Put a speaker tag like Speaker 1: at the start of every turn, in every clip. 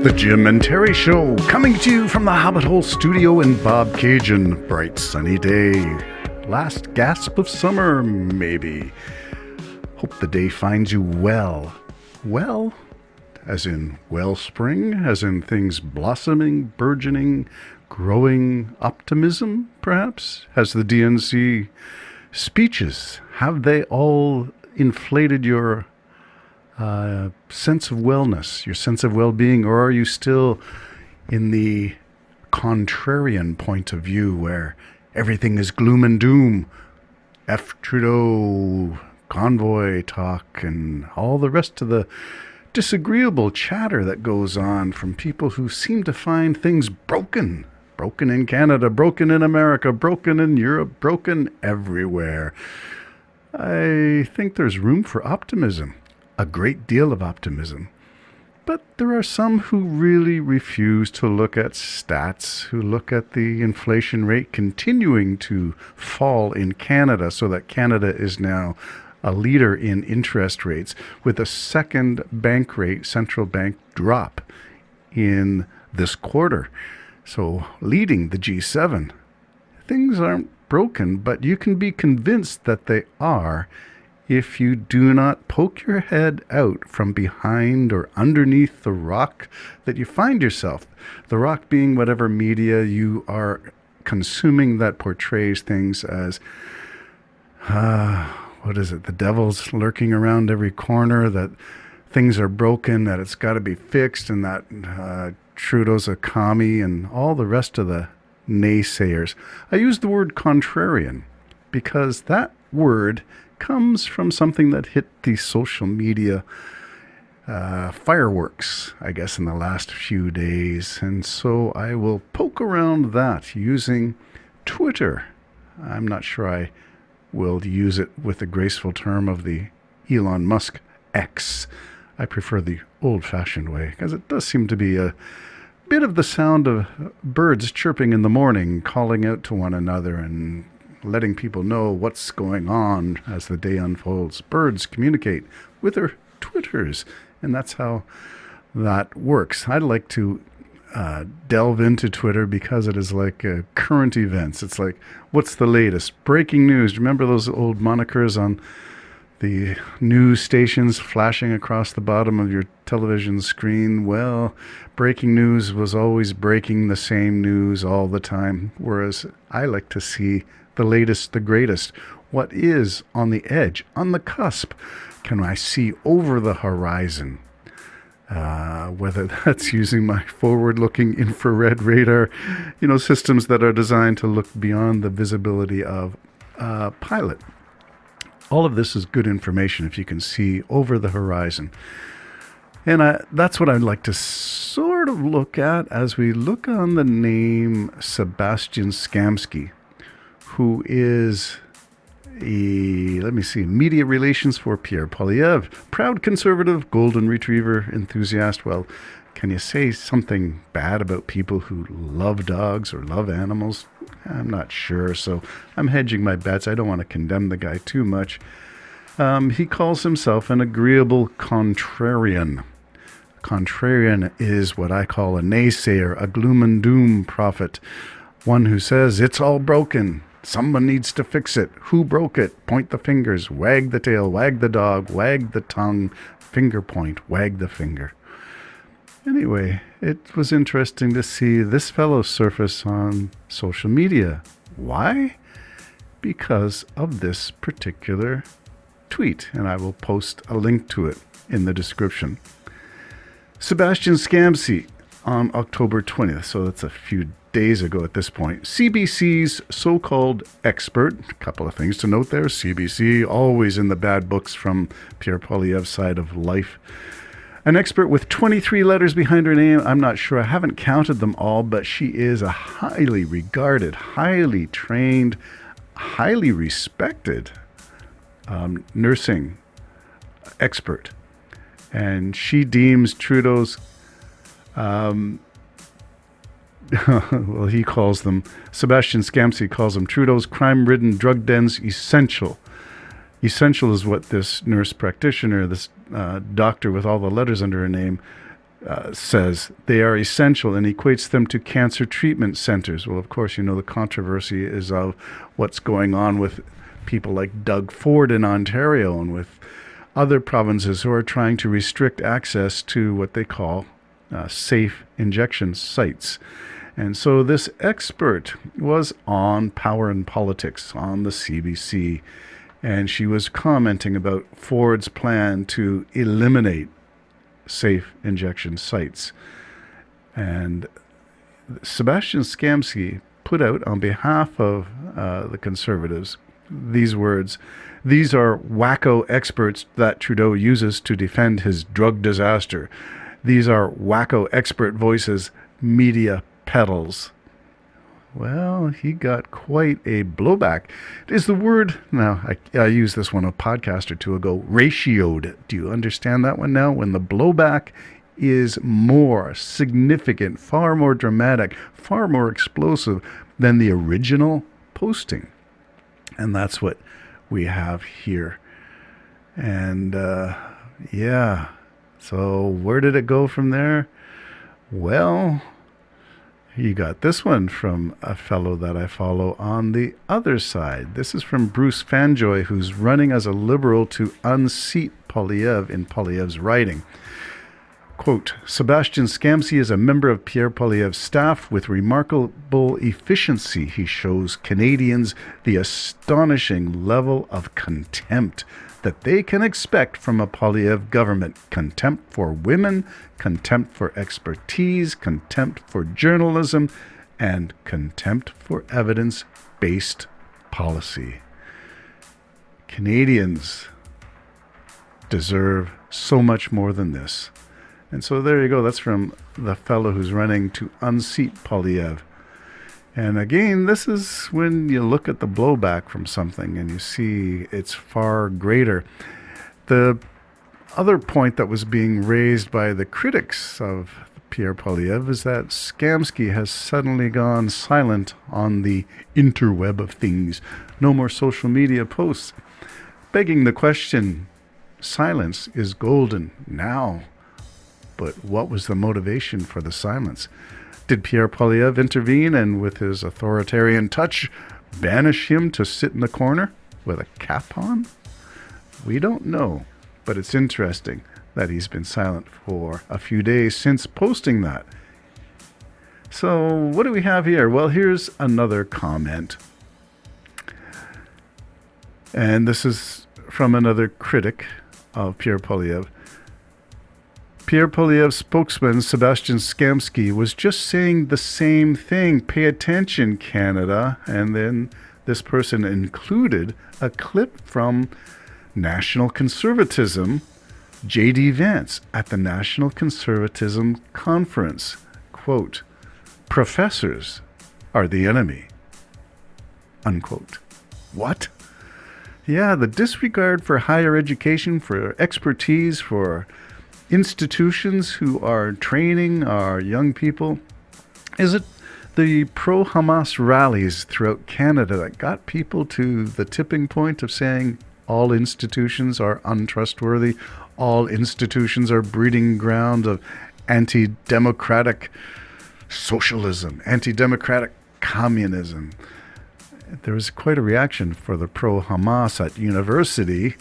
Speaker 1: The Jim and Terry Show, coming to you from the Hobbit Hole studio in Bobcaygeon. Bright sunny day. Last gasp of summer, maybe. Hope the day finds you well. Well, as in wellspring, as in things blossoming, burgeoning, growing optimism, perhaps? Has the DNC speeches, have they all inflated your sense of wellness, your sense of well-being, or are you still in the contrarian point of view where everything is gloom and doom? F. Trudeau, convoy talk, and all the rest of the disagreeable chatter that goes on from people who seem to find things broken. Broken in Canada, broken in America, broken in Europe, broken everywhere. I think there's room for optimism. A great deal of optimism. But there are some who really refuse to look at stats, who look at the inflation rate continuing to fall in Canada, so that Canada is now a leader in interest rates, with a second bank rate, central bank drop in this quarter. So leading the G7. Things aren't broken, but you can be convinced that they are if you do not poke your head out from behind or underneath the rock that you find yourself. The rock being whatever media you are consuming that portrays things as, what is it? The devil's lurking around every corner, that things are broken, that it's got to be fixed, and that Trudeau's a commie, and all the rest of the naysayers. I use the word contrarian because that word comes from something that hit the social media fireworks, I guess, in the last few days. And so I will poke around that using Twitter. I'm not sure I will use it with the graceful term of the Elon Musk X. I prefer the old-fashioned way because it does seem to be a bit of the sound of birds chirping in the morning, calling out to one another and letting people know what's going on as the day unfolds. Birds communicate with their Twitters, and that's how that works. I'd like to delve into Twitter because it is like current events. It's like, what's the latest? Breaking news. Remember those old monikers on the news stations flashing across the bottom of your television screen? Well, breaking news was always breaking the same news all the time, whereas I like to see the latest, the greatest. What is on the edge, on the cusp? Can I see over the horizon? Whether that's using my forward-looking infrared radar, systems that are designed to look beyond the visibility of a pilot. All of this is good information if you can see over the horizon. And that's what I'd like to sort of look at as we look on the name Sebastian Skamsky, who is media relations for Pierre Poilievre, proud conservative, golden retriever enthusiast. Well, can you say something bad about people who love dogs or love animals? I'm not sure, so I'm hedging my bets. I don't want to condemn the guy too much. He calls himself an agreeable contrarian. Contrarian is what I call a naysayer, a gloom and doom prophet, one who says it's all broken. Someone needs to fix it. Who broke it? Point the fingers, wag the tail, wag the dog, wag the tongue, finger point, wag the finger. Anyway, it was interesting to see this fellow surface on social media. Why? Because of this particular tweet, and I will post a link to it in the description. Sebastian Skamsky on October 20th, so that's a few days ago at this point. CBC's so-called expert, a couple of things to note there. CBC, always in the bad books from Pierre Poilievre's side of life. An expert with 23 letters behind her name. I'm not sure. I haven't counted them all, but she is a highly regarded, highly trained, highly respected nursing expert. And she deems Trudeau's well, he calls them, Sebastian Skamsky calls them Trudeau's crime-ridden drug dens essential. Essential is what this nurse practitioner, this doctor with all the letters under her name, says they are essential and equates them to cancer treatment centers. Well, of course, the controversy is of what's going on with people like Doug Ford in Ontario and with other provinces who are trying to restrict access to what they call safe injection sites. And so this expert was on Power and Politics on the CBC, and she was commenting about Ford's plan to eliminate safe injection sites. And Sebastian Skamsky put out on behalf of the Conservatives these words: "These are wacko experts that Trudeau uses to defend his drug disaster. These are wacko expert voices media peddles." Well, he got quite a blowback. Is the word, now I used this one a podcast or two ago, ratioed. Do you understand that one now? When the blowback is more significant, far more dramatic, far more explosive than the original posting. And that's what we have here. And yeah, so where did it go from there? Well, you got this one from a fellow that I follow on the other side. This is from Bruce Fanjoy, who's running as a Liberal to unseat Poilievre in Poilievre's riding. Quote, "Sebastian Skamsky is a member of Pierre Poilievre's staff. With remarkable efficiency, he shows Canadians the astonishing level of contempt that they can expect from a Poilievre government. Contempt for women, contempt for expertise, contempt for journalism, and contempt for evidence-based policy. Canadians deserve so much more than this." And so there you go. That's from the fellow who's running to unseat Poilievre. And again, this is when you look at the blowback from something and you see it's far greater. The other point that was being raised by the critics of Pierre Poilievre is that Skamsky has suddenly gone silent on the interweb of things. No more social media posts. Begging the question, silence is golden now. But what was the motivation for the silence? Did Pierre Poilievre intervene and with his authoritarian touch banish him to sit in the corner with a cap on? We don't know, but it's interesting that he's been silent for a few days since posting that. So what do we have here? Well, here's another comment. And this is from another critic of Pierre Poilievre. Pierre Poilievre's spokesman, Sebastian Skamsky, was just saying the same thing. Pay attention, Canada. And then this person included a clip from National Conservatism, JD Vance, at the National Conservatism Conference. Quote, "Professors are the enemy." Unquote. What? Yeah, the disregard for higher education, for expertise, for institutions who are training our young people. Is it the pro-Hamas rallies throughout Canada that got people to the tipping point of saying all institutions are untrustworthy, all institutions are breeding ground of anti-democratic socialism, anti-democratic communism? There was quite a reaction for the pro-Hamas at university,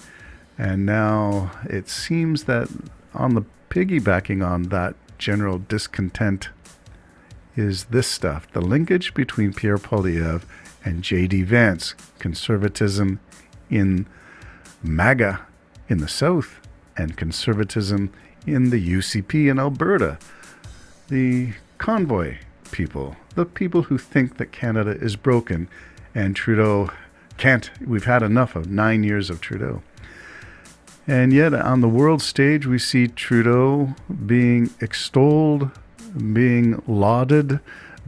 Speaker 1: and now it seems that on the piggybacking on that general discontent is this stuff, the linkage between Pierre Poilievre and JD Vance, conservatism in MAGA in the South and conservatism in the UCP in Alberta. The convoy people, the people who think that Canada is broken and Trudeau can't, we've had enough of 9 years of Trudeau. And yet on the world stage, we see Trudeau being extolled, being lauded,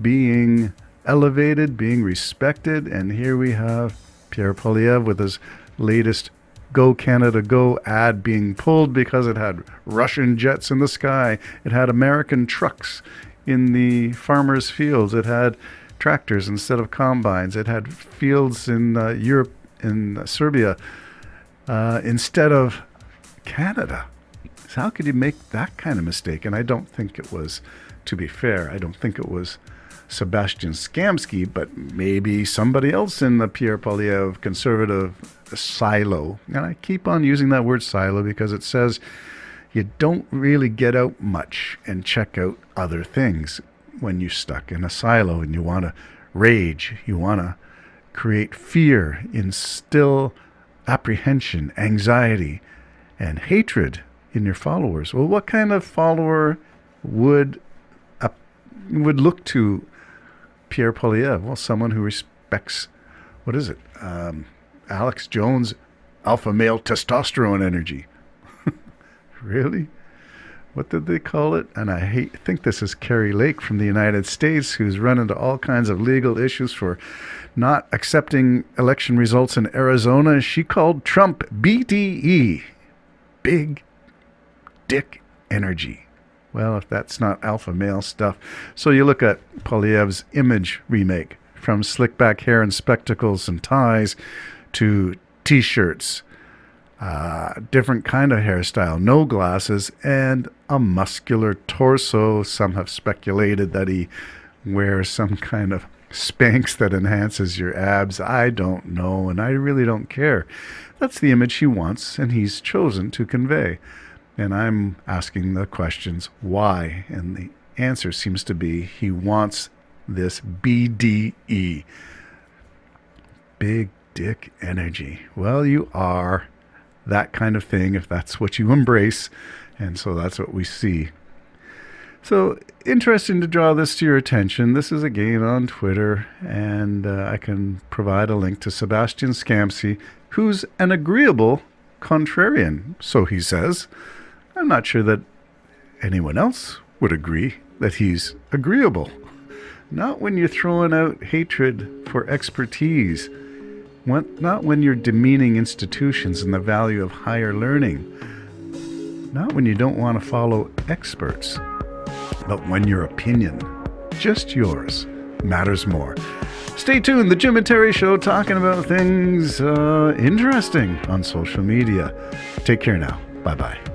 Speaker 1: being elevated, being respected. And here we have Pierre Poilievre with his latest Go Canada Go ad being pulled because it had Russian jets in the sky. It had American trucks in the farmers' fields. It had tractors instead of combines. It had fields in Europe, in Serbia, instead of Canada. So how could you make that kind of mistake? And I don't think it was, to be fair, I don't think it was Sebastian Skamsky, but maybe somebody else in the Pierre Poilievre conservative silo. And I keep on using that word silo because it says you don't really get out much and check out other things when you're stuck in a silo and you want to rage, you want to create fear, instill apprehension, anxiety, and hatred in your followers. Well, what kind of follower would look to Pierre Poilievre? Well, someone who respects, what is it? Alex Jones, alpha male testosterone energy. Really? What did they call it? And I think this is Carrie Lake from the United States, who's run into all kinds of legal issues for not accepting election results in Arizona. She called Trump BDE, big dick energy. Well, if that's not alpha male stuff. So you look at Poilievre's image remake, from slick back hair and spectacles and ties to T-shirts, different kind of hairstyle, no glasses, and a muscular torso. Some have speculated that he wears some kind of Spanx that enhances your abs. I don't know, and I really don't care. That's the image he wants, and he's chosen to convey. And I'm asking the questions, why? And the answer seems to be he wants this BDE, big dick energy. Well, you are that kind of thing if that's what you embrace, and so that's what we see. So interesting to draw this to your attention. This is again on Twitter, and I can provide a link to Sebastian Skamsky, who's an agreeable contrarian, so he says. I'm not sure that anyone else would agree that he's agreeable. Not when you're throwing out hatred for expertise. Not when you're demeaning institutions and the value of higher learning. Not when you don't want to follow experts. But when your opinion, just yours, matters more. Stay tuned. The Jim and Terry Show, talking about things interesting on social media. Take care now. Bye-bye.